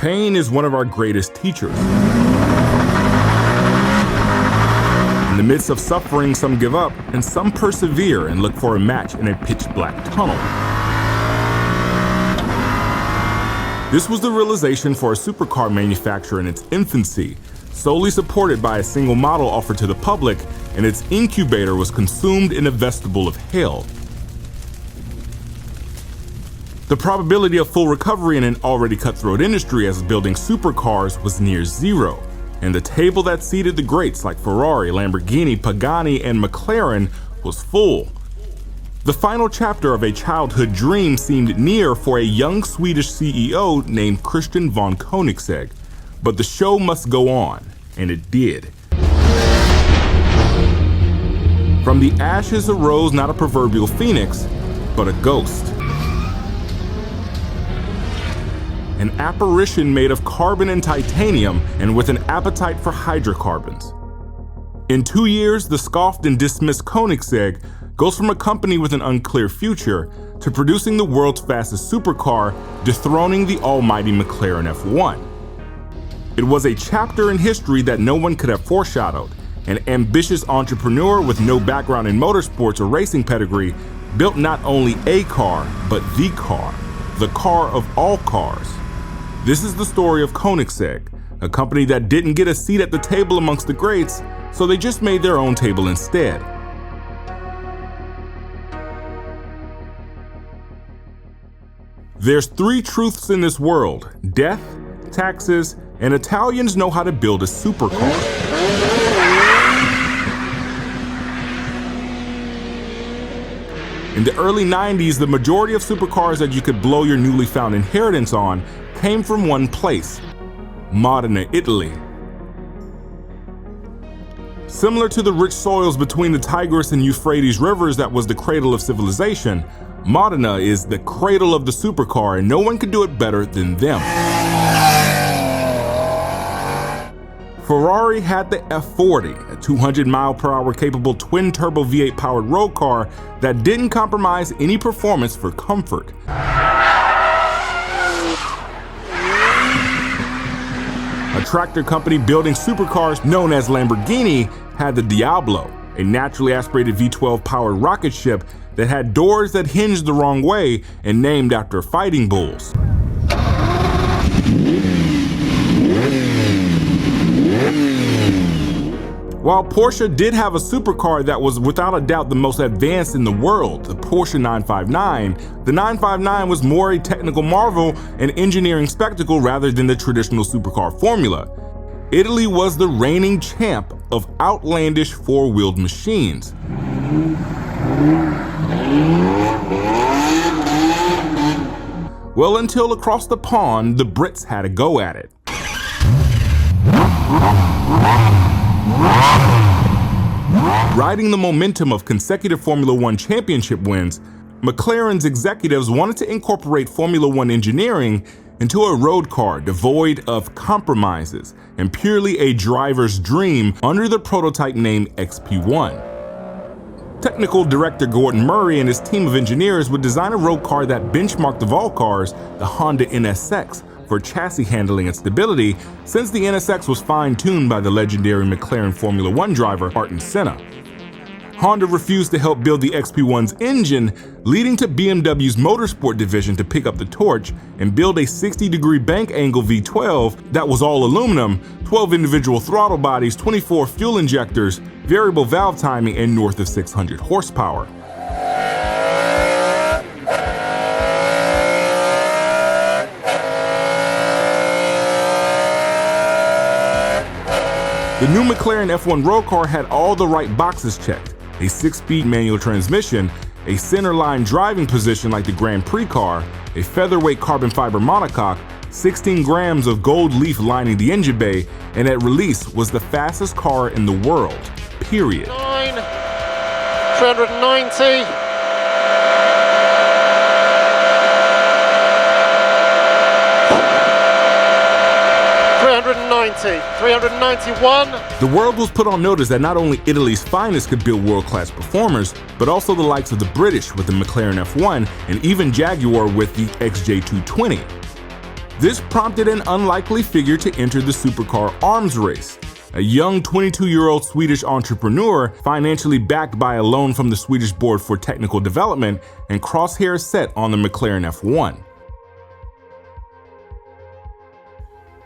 Pain is one of our greatest teachers. In the midst of suffering, some give up, and some persevere and look for a match in a pitch-black tunnel. This was the realization for a supercar manufacturer in its infancy, solely supported by a single model offered to the public, and its incubator was consumed in a vestibule of hell. The probability of full recovery in an already cutthroat industry as building supercars was near zero, and the table that seated the greats like Ferrari, Lamborghini, Pagani, and McLaren was full. The final chapter of a childhood dream seemed near for a young Swedish CEO named Christian von Koenigsegg, but the show must go on, and it did. From the ashes arose not a proverbial phoenix, but a ghost. An apparition made of carbon and titanium and with an appetite for hydrocarbons. In 2 years, the scoffed and dismissed Koenigsegg goes from a company with an unclear future to producing the world's fastest supercar, dethroning the almighty McLaren F1. It was a chapter in history that no one could have foreshadowed. An ambitious entrepreneur with no background in motorsports or racing pedigree built not only a car, but the car of all cars. This is the story of Koenigsegg, a company that didn't get a seat at the table amongst the greats, so they just made their own table instead. There's 3 truths in this world: death, taxes, and Italians know how to build a supercar. In the early 90s, the majority of supercars that you could blow your newly found inheritance on came from one place: Modena, Italy. Similar to the rich soils between the Tigris and Euphrates rivers that was the cradle of civilization, Modena is the cradle of the supercar, and no one could do it better than them. Ferrari had the F40, a 200-mile-per-hour capable twin-turbo V8 powered road car that didn't compromise any performance for comfort. A tractor company building supercars known as Lamborghini had the Diablo, a naturally aspirated V12 powered rocket ship that had doors that hinged the wrong way and named after fighting bulls. While Porsche did have a supercar that was without a doubt the most advanced in the world, the Porsche 959, the 959 was more a technical marvel and engineering spectacle rather than the traditional supercar formula. Italy was the reigning champ of outlandish four-wheeled machines. Well, until across the pond, the Brits had a go at it. Riding the momentum of consecutive Formula One championship wins, McLaren's executives wanted to incorporate Formula One engineering into a road car devoid of compromises and purely a driver's dream under the prototype name XP1. Technical director Gordon Murray and his team of engineers would design a road car that benchmarked of all cars, the Honda NSX, for chassis handling and stability, since the NSX was fine-tuned by the legendary McLaren Formula One driver Ayrton Senna. Honda refused to help build the XP1's engine, leading to BMW's motorsport division to pick up the torch and build a 60-degree bank angle V12 that was all aluminum, 12 individual throttle bodies, 24 fuel injectors, variable valve timing, and north of 600 horsepower. The new McLaren F1 road car had all the right boxes checked: a 6-speed manual transmission, a centerline driving position like the Grand Prix car, a featherweight carbon fiber monocoque, 16 grams of gold leaf lining the engine bay, and at release was the fastest car in the world, period. 390. 391. The world was put on notice that not only Italy's finest could build world-class performers, but also the likes of the British with the McLaren F1 and even Jaguar with the XJ220. This prompted an unlikely figure to enter the supercar arms race. A young 22-year-old Swedish entrepreneur, financially backed by a loan from the Swedish Board for Technical Development and crosshairs set on the McLaren F1.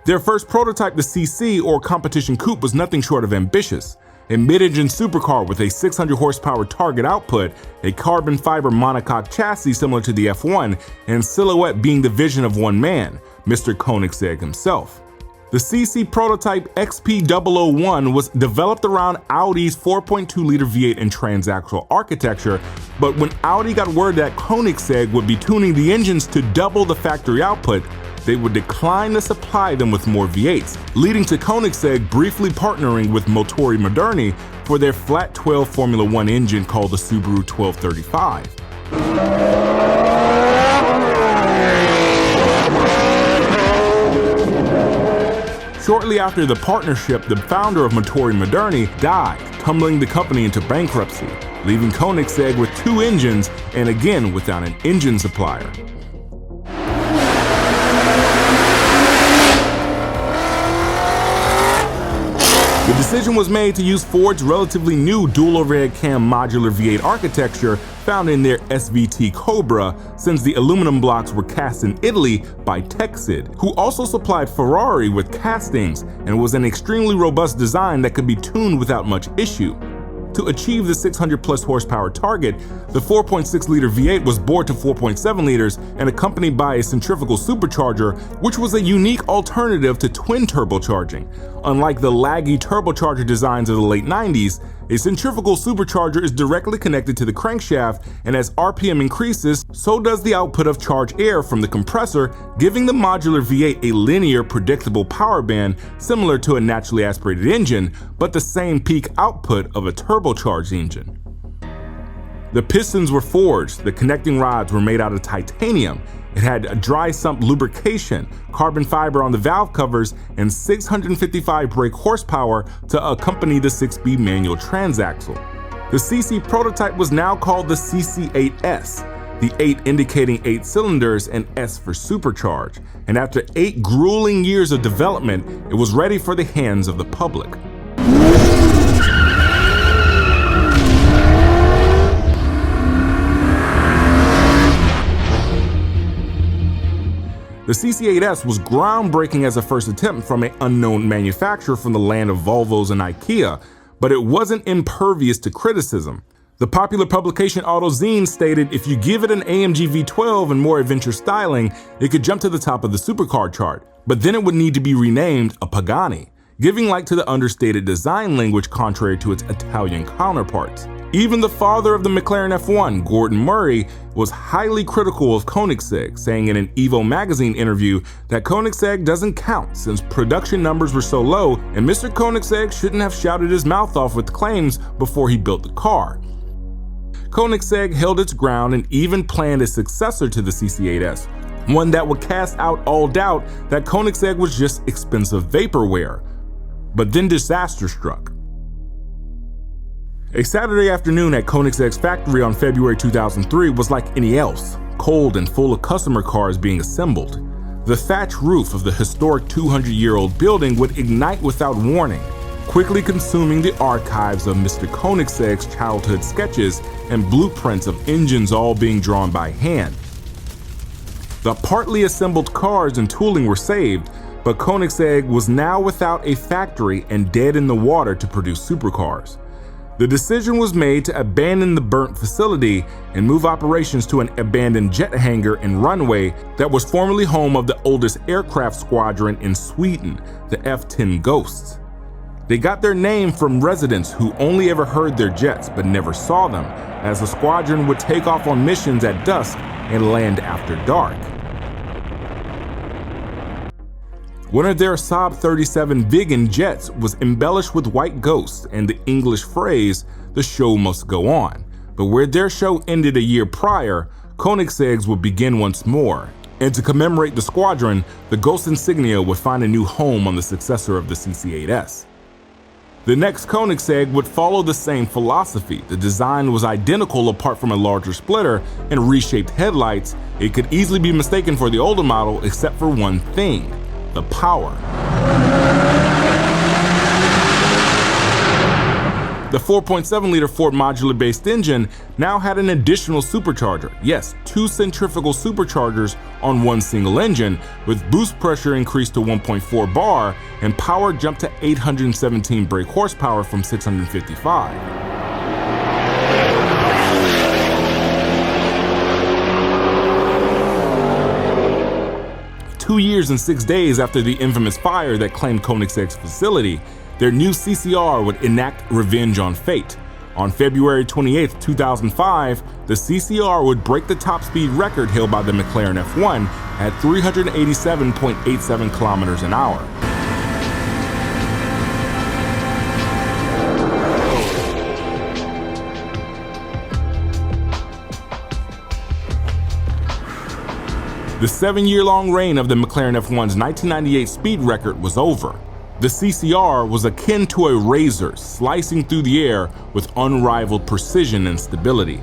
Their first prototype, the CC, or competition coupe, was nothing short of ambitious. A mid-engine supercar with a 600 horsepower target output, a carbon fiber monocoque chassis similar to the F1, and silhouette being the vision of one man, Mr. Koenigsegg himself. The CC prototype XP1 was developed around Audi's 4.2-liter V8 and transaxle architecture, but when Audi got word that Koenigsegg would be tuning the engines to double the factory output, they would decline to supply them with more V8s, leading to Koenigsegg briefly partnering with Motori Moderni for their flat 12 Formula 1 engine called the Subaru 1235. Shortly after the partnership, the founder of Motori Moderni died, tumbling the company into bankruptcy, leaving Koenigsegg with 2 engines and again without an engine supplier. The decision was made to use Ford's relatively new dual overhead cam modular V8 architecture found in their SVT Cobra, since the aluminum blocks were cast in Italy by KixEgg, who also supplied Ferrari with castings and was an extremely robust design that could be tuned without much issue. To achieve the 600 plus horsepower target, the 4.6-liter V8 was bored to 4.7 liters and accompanied by a centrifugal supercharger, which was a unique alternative to twin turbocharging. Unlike the laggy turbocharger designs of the late 90s, a centrifugal supercharger is directly connected to the crankshaft, and as RPM increases, so does the output of charged air from the compressor, giving the modular V8 a linear, predictable power band similar to a naturally aspirated engine, but the same peak output of a turbocharged engine. The pistons were forged, the connecting rods were made out of titanium. It had a dry sump lubrication, carbon fiber on the valve covers, and 655 brake horsepower to accompany the 6-speed manual transaxle. The CC prototype was now called the CC8S, the 8 indicating 8 cylinders and S for supercharge, and after 8 grueling years of development, it was ready for the hands of the public. The CC8S was groundbreaking as a first attempt from an unknown manufacturer from the land of Volvos and IKEA, but it wasn't impervious to criticism. The popular publication AutoZine stated if you give it an AMG V12 and more adventure styling, it could jump to the top of the supercar chart, but then it would need to be renamed a Pagani, giving light to the understated design language contrary to its Italian counterparts. Even the father of the McLaren F1, Gordon Murray, was highly critical of Koenigsegg, saying in an Evo magazine interview that Koenigsegg doesn't count since production numbers were so low and Mr. Koenigsegg shouldn't have shouted his mouth off with claims before he built the car. Koenigsegg held its ground and even planned a successor to the CC8S, one that would cast out all doubt that Koenigsegg was just expensive vaporware. But then disaster struck. A Saturday afternoon at Koenigsegg's factory on February 2003 was like any else, cold and full of customer cars being assembled. The thatch roof of the historic 200-year-old building would ignite without warning, quickly consuming the archives of Mr. Koenigsegg's childhood sketches and blueprints of engines all being drawn by hand. The partly assembled cars and tooling were saved, but Koenigsegg was now without a factory and dead in the water to produce supercars. The decision was made to abandon the burnt facility and move operations to an abandoned jet hangar and runway that was formerly home of the oldest aircraft squadron in Sweden, the F-10 Ghosts. They got their name from residents who only ever heard their jets but never saw them, as the squadron would take off on missions at dusk and land after dark. One of their Saab 37 Viggen jets was embellished with white ghosts and the English phrase, "the show must go on." But where their show ended a year prior, Koenigsegg's would begin once more. And to commemorate the squadron, the ghost insignia would find a new home on the successor of the CC8S. The next Koenigsegg would follow the same philosophy. The design was identical apart from a larger splitter and reshaped headlights. It could easily be mistaken for the older model except for one thing: the power. The 4.7-liter Ford modular-based engine now had an additional supercharger. Yes, 2 centrifugal superchargers on one single engine, with boost pressure increased to 1.4 bar and power jumped to 817 brake horsepower from 655. Two years and 6 days after the infamous fire that claimed Koenigsegg's facility, their new CCR would enact revenge on fate. On February 28, 2005, the CCR would break the top speed record held by the McLaren F1 at 387.87 kilometers an hour. The 7-year-long reign of the McLaren F1's 1998 speed record was over. The CCR was akin to a razor slicing through the air with unrivaled precision and stability.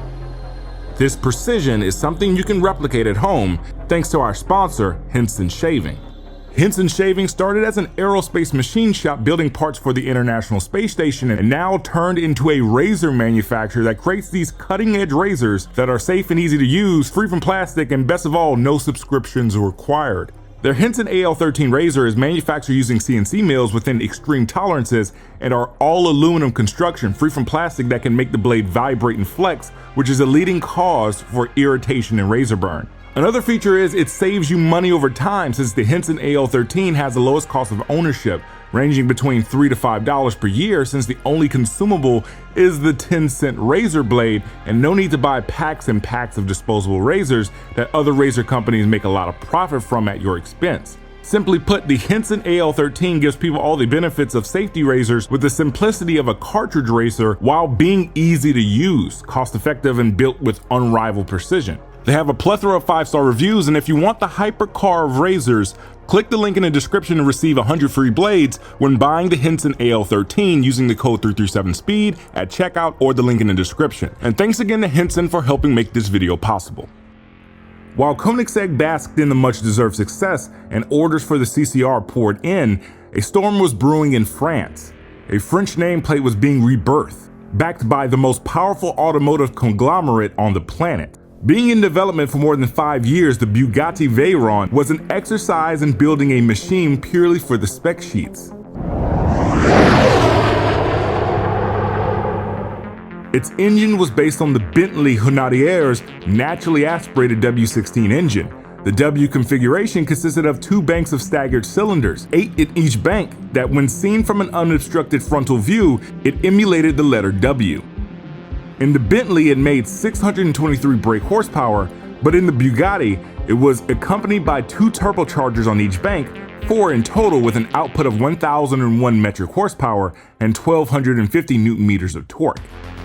This precision is something you can replicate at home thanks to our sponsor, Hinson Shaving. Hinson Shaving started as an aerospace machine shop building parts for the International Space Station and now turned into a razor manufacturer that creates these cutting-edge razors that are safe and easy to use, free from plastic, and best of all, no subscriptions required. Their Hinson AL13 razor is manufactured using CNC mills within extreme tolerances and are all aluminum construction, free from plastic, that can make the blade vibrate and flex, which is a leading cause for irritation and razor burn. Another feature is it saves you money over time, since the Hinson AL13 has the lowest cost of ownership, ranging between $3 to $5 per year, since the only consumable is the 10-cent razor blade, and no need to buy packs and packs of disposable razors that other razor companies make a lot of profit from at your expense. Simply put, the Hinson AL13 gives people all the benefits of safety razors with the simplicity of a cartridge razor while being easy to use, cost-effective, and built with unrivaled precision. They have a plethora of 5-star reviews, and if you want the hypercar of razors, click the link in the description to receive 100 free blades when buying the Hinson AL13 using the code 337SPEED at checkout or the link in the description. And thanks again to Hinson for helping make this video possible. While Koenigsegg basked in the much-deserved success and orders for the CCR poured in, a storm was brewing in France. A French nameplate was being rebirthed, backed by the most powerful automotive conglomerate on the planet. Being in development for more than 5 years, the Bugatti Veyron was an exercise in building a machine purely for the spec sheets. Its engine was based on the Bentley Grenadier's naturally aspirated W16 engine. The W configuration consisted of 2 banks of staggered cylinders, 8 in each bank, that when seen from an unobstructed frontal view, it emulated the letter W. In the Bentley, it made 623 brake horsepower, but in the Bugatti, it was accompanied by 2 turbochargers on each bank, 4 in total, with an output of 1,001 metric horsepower and 1,250 newton meters of torque.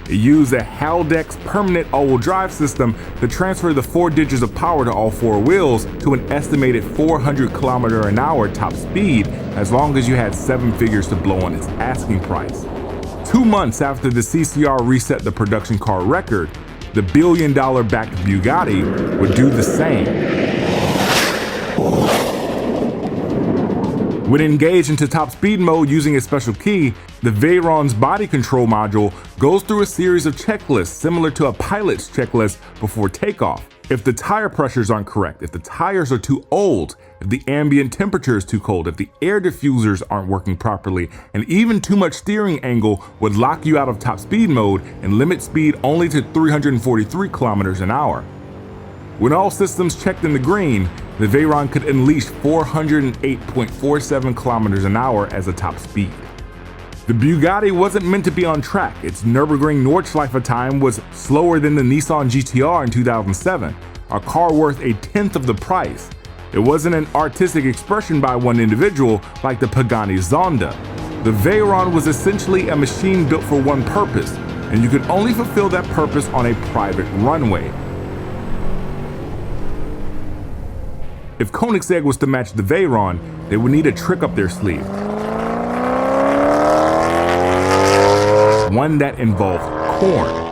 It used a Haldex permanent all-wheel drive system to transfer the 4 digits of power to all 4 wheels to an estimated 400 km/h top speed, as long as you had 7 figures to blow on its asking price. 2 months after the CCR reset the production car record, the billion-dollar-backed Bugatti would do the same. When engaged into top speed mode using a special key, the Veyron's body control module goes through a series of checklists similar to a pilot's checklist before takeoff. If the tire pressures aren't correct, if the tires are too old, if the ambient temperature is too cold, if the air diffusers aren't working properly, and even too much steering angle would lock you out of top speed mode and limit speed only to 343 kilometers an hour. When all systems checked in the green, the Veyron could unleash 408.47 kilometers an hour as a top speed. The Bugatti wasn't meant to be on track. Its Nürburgring Nordschleife time was slower than the Nissan GT-R in 2007, a car worth a tenth of the price. It wasn't an artistic expression by one individual like the Pagani Zonda. The Veyron was essentially a machine built for one purpose, and you could only fulfill that purpose on a private runway. If Koenigsegg was to match the Veyron, they would need a trick up their sleeve. one that involved corn.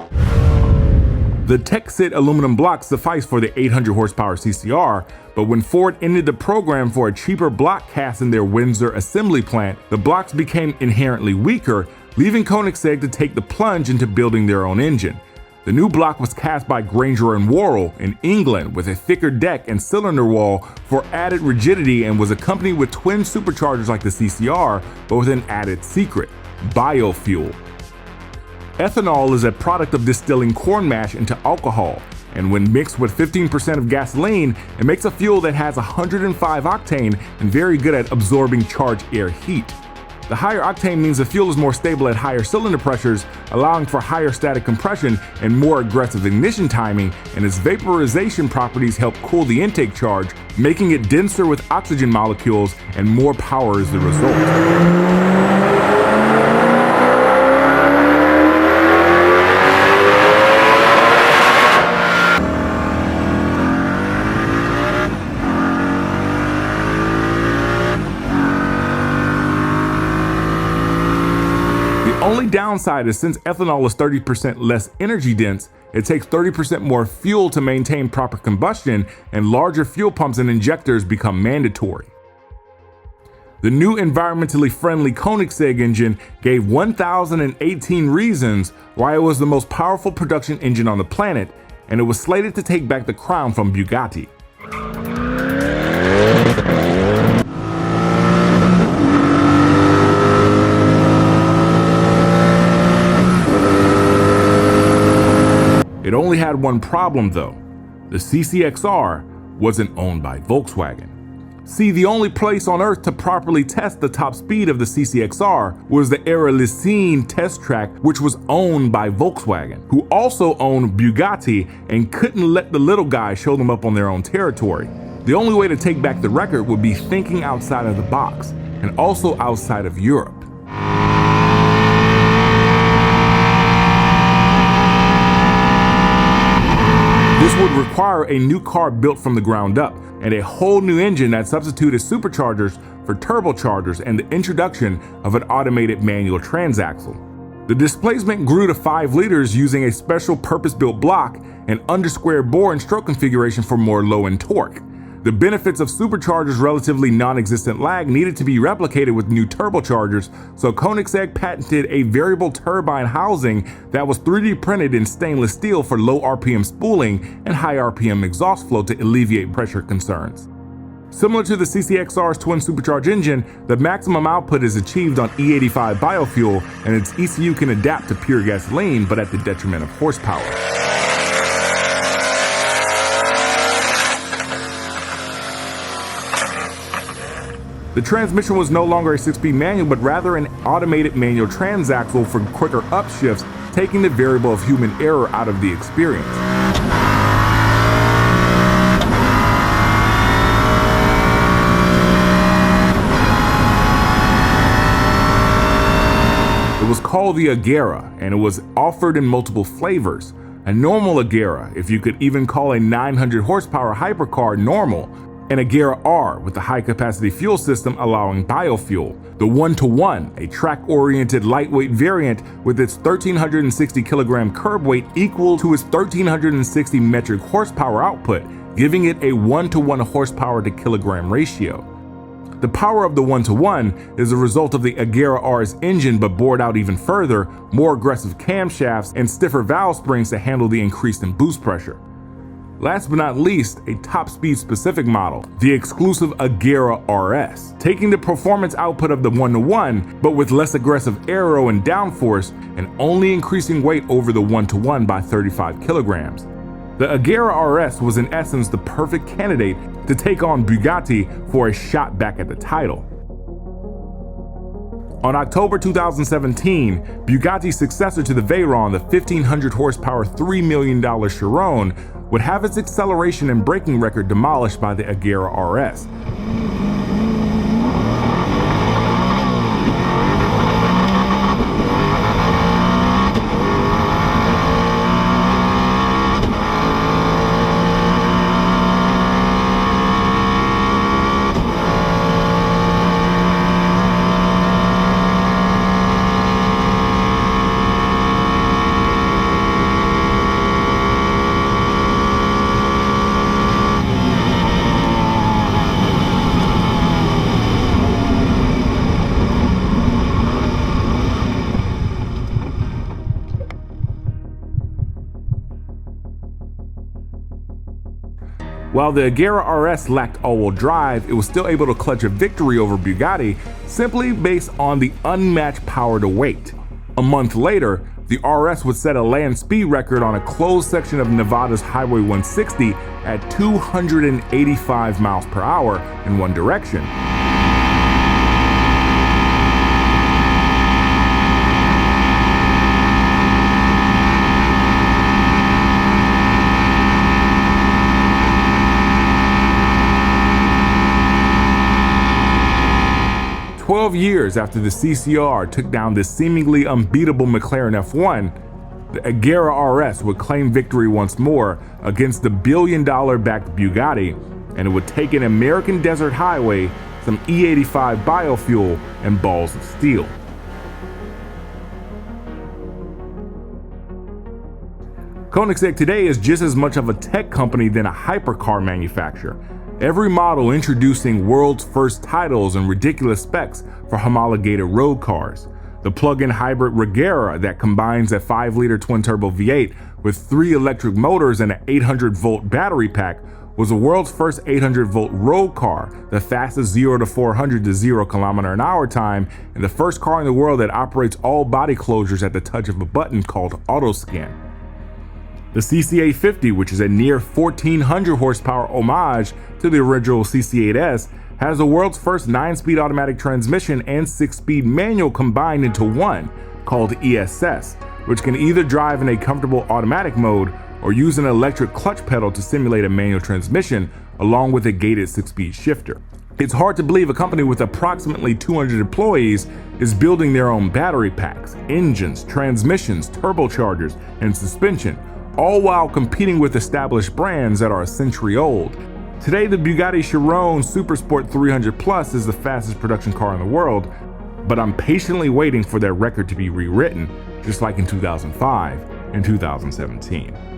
The Texit aluminum blocks sufficed for the 800 horsepower CCR, but when Ford ended the program for a cheaper block cast in their Windsor assembly plant, the blocks became inherently weaker, leaving Koenigsegg to take the plunge into building their own engine. The new block was cast by Grainger and Worrell in England with a thicker deck and cylinder wall for added rigidity, and was accompanied with twin superchargers like the CCR, but with an added secret: biofuel. Ethanol is a product of distilling corn mash into alcohol, and when mixed with 15% of gasoline, it makes a fuel that has 105 octane and very good at absorbing charged air heat. The higher octane means the fuel is more stable at higher cylinder pressures, allowing for higher static compression and more aggressive ignition timing, and its vaporization properties help cool the intake charge, making it denser with oxygen molecules, and more power is the result. The only downside is since ethanol is 30% less energy dense, it takes 30% more fuel to maintain proper combustion, and larger fuel pumps and injectors become mandatory. The new environmentally friendly Koenigsegg engine gave 1,018 reasons why it was the most powerful production engine on the planet, and it was slated to take back the crown from Bugatti. It only had one problem though. The CCXR wasn't owned by Volkswagen. See, the only place on earth to properly test the top speed of the CCXR was the Erlesine test track, which was owned by Volkswagen, who also owned Bugatti and couldn't let the little guy show them up on their own territory. The only way to take back the record would be thinking outside of the box, and also outside of Europe. This would require a new car built from the ground up, and a whole new engine that substituted superchargers for turbochargers, and the introduction of an automated manual transaxle. The displacement grew to 5 liters using a special purpose-built block and undersquare bore and stroke configuration for more low-end torque. The benefits of superchargers' relatively non-existent lag needed to be replicated with new turbochargers, so Koenigsegg patented a variable turbine housing that was 3D printed in stainless steel for low RPM spooling and high RPM exhaust flow to alleviate pressure concerns. Similar to the CCXR's twin supercharged engine, the maximum output is achieved on E85 biofuel, and its ECU can adapt to pure gasoline, but at the detriment of horsepower. The transmission was no longer a 6-speed manual, but rather an automated manual transaxle for quicker upshifts, taking the variable of human error out of the experience. It was called the Agera, and it was offered in multiple flavors. A normal Agera, if you could even call a 900 horsepower hypercar normal, an Agera R with the high-capacity fuel system allowing biofuel, the 1-to-1, a track-oriented lightweight variant with its 1,360 kilogram curb weight equal to its 1,360 metric horsepower output, giving it a 1-to-1 horsepower to kilogram ratio. The power of the 1-to-1 is a result of the Agera R's engine, but bored out even further, more aggressive camshafts, and stiffer valve springs to handle the increase in boost pressure. Last but not least, a top speed specific model, the exclusive Agera RS, taking the performance output of the 1-to-1, but with less aggressive aero and downforce, and only increasing weight over the 1-to-1 by 35 kilograms. The Agera RS was in essence the perfect candidate to take on Bugatti for a shot back at the title. On October 2017, Bugatti's successor to the Veyron, the 1,500 horsepower $3 million Chiron, would have its acceleration and braking record demolished by the Agera RS. While the Agera RS lacked all-wheel drive, it was still able to clutch a victory over Bugatti simply based on the unmatched power to weight. A month later, the RS would set a land speed record on a closed section of Nevada's Highway 160 at 285 miles per hour in one direction. Years after the CCR took down the seemingly unbeatable McLaren F1, the Agera RS would claim victory once more against the billion-dollar-backed Bugatti, and it would take an American desert highway, some E85 biofuel, and balls of steel. Koenigsegg today is just as much of a tech company than a hypercar manufacturer. Every model introducing world's first titles and ridiculous specs for homologated road cars. The plug-in hybrid Agera that combines a 5-liter twin-turbo V8 with 3 electric motors and an 800-volt battery pack was the world's first 800-volt road car, the fastest 0 to 400 to 0 km/h time, and the first car in the world that operates all body closures at the touch of a button called AutoScan. The CC850, which is a near 1,400 horsepower homage to the original CC8S, has the world's first 9-speed automatic transmission and 6-speed manual combined into one, called ESS, which can either drive in a comfortable automatic mode or use an electric clutch pedal to simulate a manual transmission, along with a gated 6-speed shifter. It's hard to believe a company with approximately 200 employees is building their own battery packs, engines, transmissions, turbochargers, and suspension, all while competing with established brands that are a century old. Today, the Bugatti Veyron Supersport 300 Plus is the fastest production car in the world, but I'm patiently waiting for their record to be rewritten, just like in 2005 and 2017.